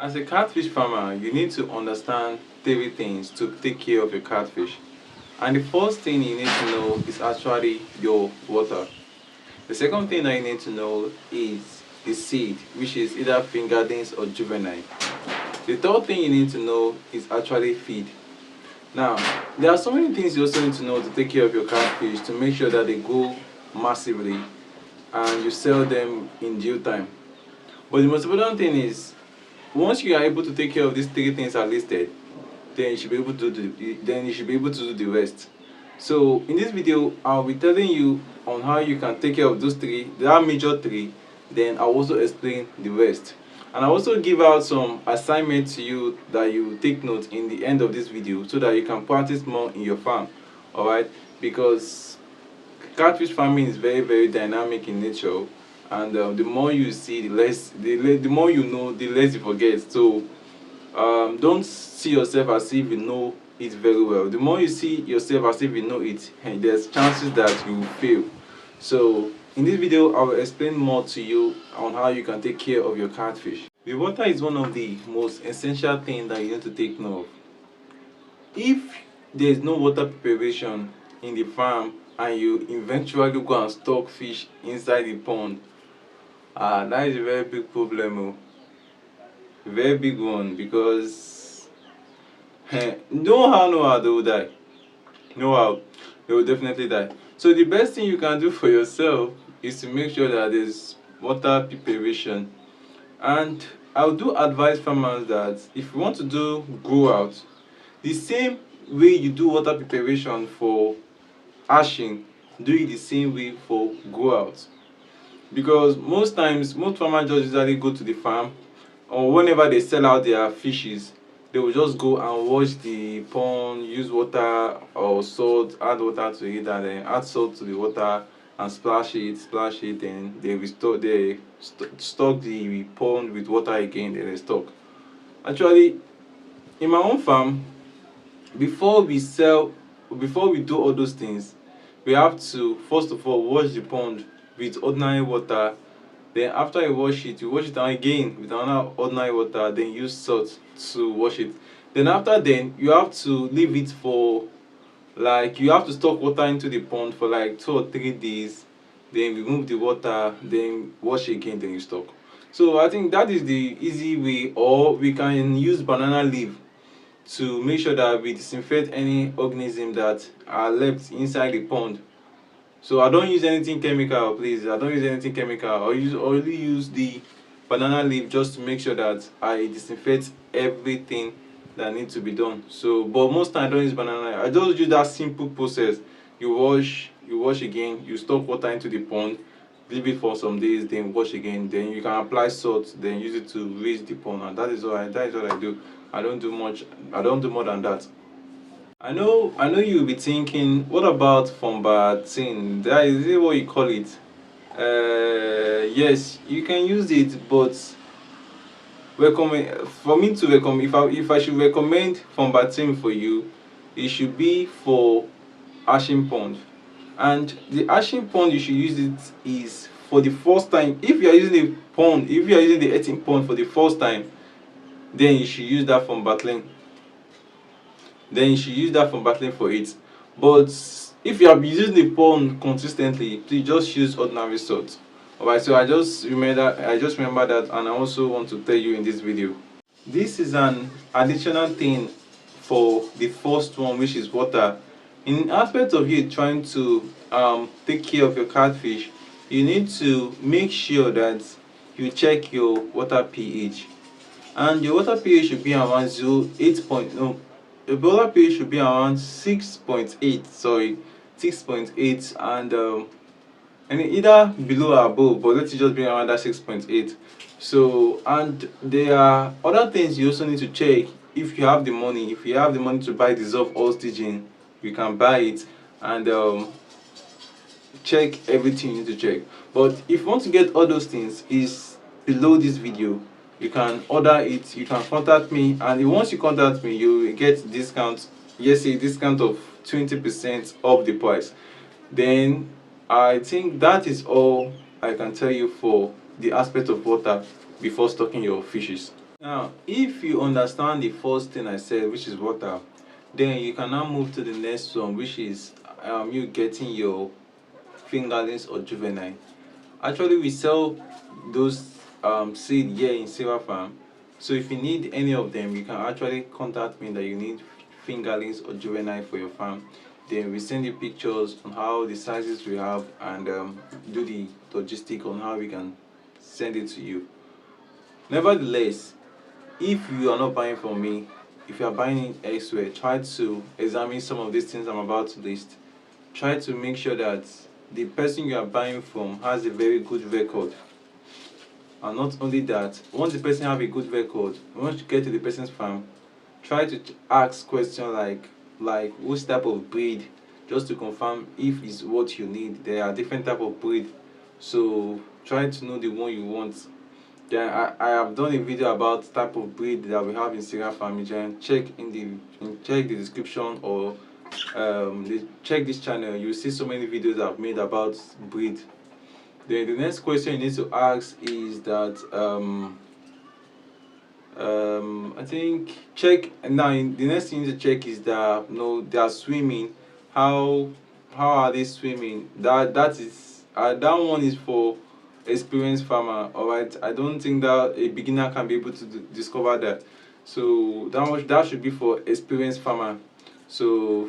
As a catfish farmer, you need to understand three things to take care of your catfish. And the first thing you need to know is actually your water. The second thing that you need to know is the seed, which is either fingerlings or juvenile. The third thing you need to know is actually feed. Now, there are so many things you also need to know to take care of your catfish to make sure that they grow massively and you sell them in due time. But the most important thing is, once you are able to take care of these three things I listed, then you should be able to do the rest. So in this video, I'll be telling you on how you can take care of those three. There are major three. Then I'll also explain the rest. And I'll also give out some assignments to you that you take note in the end of this video so that you can practice more in your farm. Alright? Because catfish farming is very dynamic in nature, and the more you see, the more you know, the less you forget. So don't see yourself as if you know it very well. The more you see yourself as if you know it, there's chances that you will fail. So in this video, I will explain more to you on how you can take care of your catfish. The water is one of the most essential things that you need to take note of. If there is no water preparation in the farm and you eventually go and stock fish inside the pond, that is a very big problem, very big one, because no how they will die. No how they will definitely die. So the best thing you can do for yourself is to make sure that there's water preparation. And I do advise farmers that if you want to do grow out, the same way you do water preparation for ashing, do it the same way for grow out. Because most times, most farmers just usually go to the farm, or whenever they sell out their fishes, they will just go and wash the pond, use water or salt, add water to it, and then add salt to the water and splash it, and they stock the pond with water again, then they stock. Actually, in my own farm, before we do all those things, we have to first of all wash the pond with ordinary water. Then after you wash it again with another ordinary water, then use salt to wash it. Then after then, you have to leave it for, like, you have to stock water into the pond for like 2 or 3 days, then remove the water, then wash again, then you stock. So I think that is the easy way. Or we can use banana leaf to make sure that we disinfect any organisms that are left inside the pond. So I don't use anything chemical, please. I don't use anything chemical. I only use the banana leaf just to make sure that I disinfect everything that needs to be done. So, but most times I don't use banana leaf. I just use that simple process. You wash again, you stock water into the pond, leave it for some days, then wash again. Then you can apply salt, then use it to rinse the pond, and that is what I do. I don't do much. I don't do more than that. I know you'll be thinking, what about fombatin? That is it what you call it? Yes, you can use it, but for me to recommend, if I should recommend fombatin for you, it should be for ashing pond. And the ashing pond you should use it is for the first time. If you are using the earthen pond for the first time, then you should use that fombatin. For it. But if you have been using the pond consistently, please just use ordinary salt. Alright, so I just remember that, and I also want to tell you in this video. This is an additional thing for the first one, which is water. In aspect of you trying to take care of your catfish, you need to make sure that you check your water pH. And your water pH should be around 0.8. The water pH should be around 6.8, 6.8, and either below or above, but let's just be around that 6.8. So, and there are other things you also need to check. If you have the money to buy dissolved oxygen, you can buy it, and check everything you need to check. But if you want to get all those things, is below this video. You can order it, you can contact me, and once you contact me, you will get discount. Yes, a discount of 20% off the price. Then I think that is all I can tell you for the aspect of water before stocking your fishes. Now, if you understand the first thing I said, which is water, then you can now move to the next one, which is you getting your fingerlings or juvenile. Actually, we sell those seed here in Sirah farm. So if you need any of them, you can actually contact me that you need fingerlings or juvenile for your farm. Then we send you pictures on how the sizes we have and do the logistic on how we can send it to you. Nevertheless, if you are not buying from me, if you are buying it elsewhere, try to examine some of these things I'm about to list. Try to make sure that the person you are buying from has a very good record. And not only that, once the person have a good record, once you get to the person's farm, try to ask questions like which type of breed, just to confirm if it's what you need. There are different type of breed, so try to know the one you want. Then I have done a video about type of breed that we have in Sirah farm. Then check the description, or check this channel. You see so many videos I've made about breed. Then the next question you need to ask is that I think check now. The next thing you need to check is that they are swimming. How are they swimming? That one is for experienced farmer. All right, I don't think that a beginner can be able to discover that. So that should be for experienced farmer. So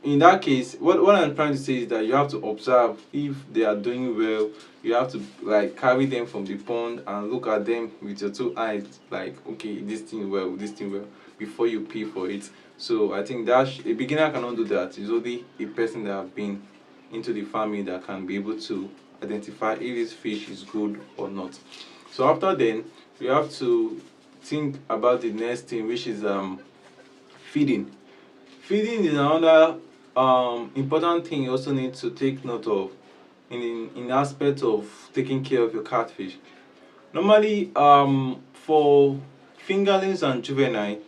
in that case, what I'm trying to say is that you have to observe if they are doing well. You have to like carry them from the pond and look at them with your two eyes, like, okay, this thing well, before you pay for it. So I think that a beginner cannot do that. It's only a person that have been into the farming that can be able to identify if this fish is good or not. So after then, we have to think about the next thing, which is feeding. Feeding is another important thing you also need to take note of in aspect of taking care of your catfish. Normally, for fingerlings and juvenile,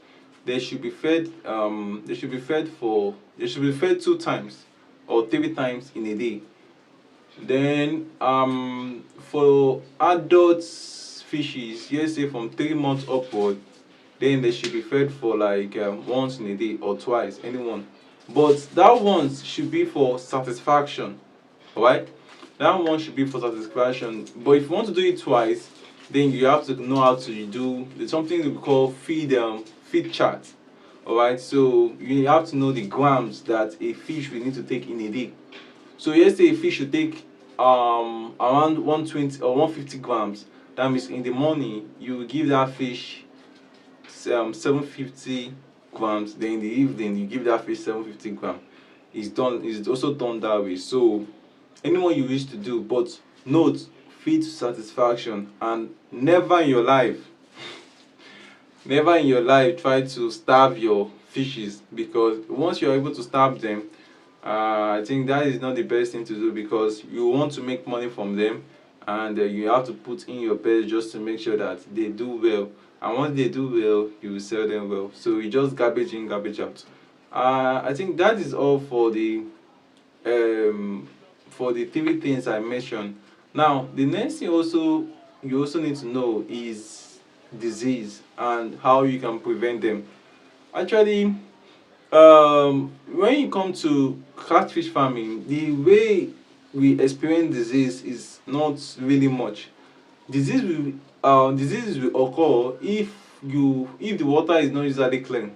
they should be fed. They should be fed 2 times or 3 times in a day. Then, for adult fishes, let's say from 3 months upward, then they should be fed for like once in a day or twice, anyone. But that one should be for satisfaction, alright? That one should be for satisfaction. But if you want to do it twice, then you have to know how to do something we call feed chart. Alright, so you have to know the grams that a fish will need to take in a day. So let's say a fish should take around 120 or 150 grams. That means in the morning you will give that fish 750 grams. Then in the evening you give that fish 750 grams. It's also done that way. So anyone you wish to do, but note, feed to satisfaction, and never in your life try to starve your fishes, because once you're able to starve them, I think that is not the best thing to do, because you want to make money from them, and you have to put in your best just to make sure that they do well. And once they do well, you will sell them well. So you just garbage in, garbage out. I think that is all for the 3 things I mentioned. Now, the next thing you also need to know is disease and how you can prevent them. Actually, when you come to catfish farming, the way we experience disease is not really much. Diseases will occur if the water is not usually clean.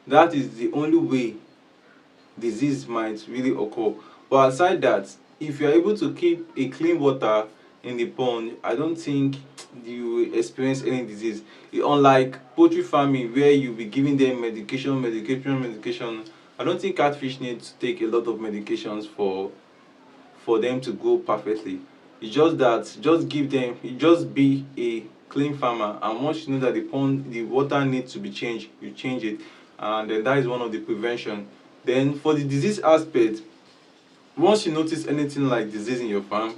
That is the only way disease might really occur. But aside that, if you are able to keep a clean water in the pond, I don't think you will experience any disease. Unlike poultry farming, where you'll be giving them medication, I don't think catfish need to take a lot of medications for them to grow perfectly. It's just that just be a clean farmer, and once you know that the water needs to be changed, you change it, and then that is one of the prevention. Then for the disease aspect, once you notice anything like disease in your farm,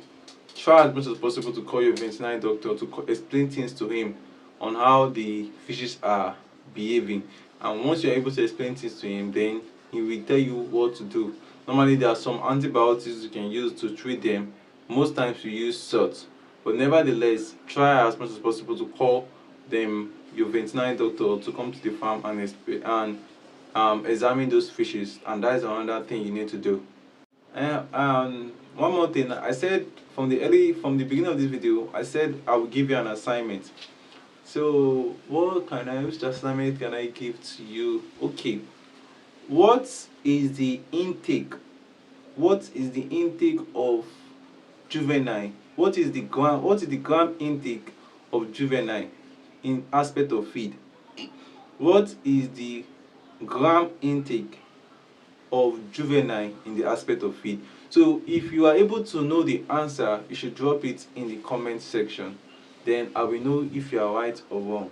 try as much as possible to call your veterinary doctor to explain things to him on how the fishes are behaving. And once you're able to explain things to him, then he will tell you what to do. Normally, there are some antibiotics you can use to treat them. Most times we use salt, but nevertheless, try as much as possible to call them your veterinary doctor to come to the farm and examine those fishes, and that is another thing you need to do. And one more thing, I said from the beginning of this video, I said I will give you an assignment. So which assignment can I give to you? Okay, what is the intake? What is the intake of juvenile? What is the gram intake of juvenile in aspect of feed? What is the gram intake of juvenile in the aspect of feed? So if you are able to know the answer, you should drop it in the comment section. Then I will know if you are right or wrong.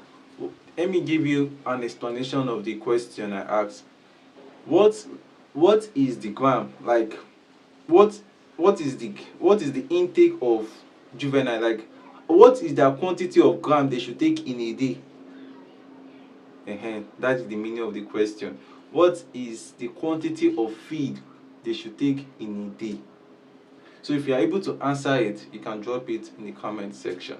Let me give you an explanation of the question I asked. What is the gram? Like what is the intake of juvenile? Like what is the quantity of gram they should take in a day? That is the meaning of the question. What is the quantity of feed they should take in a day? So if you are able to answer it, you can drop it in the comment section.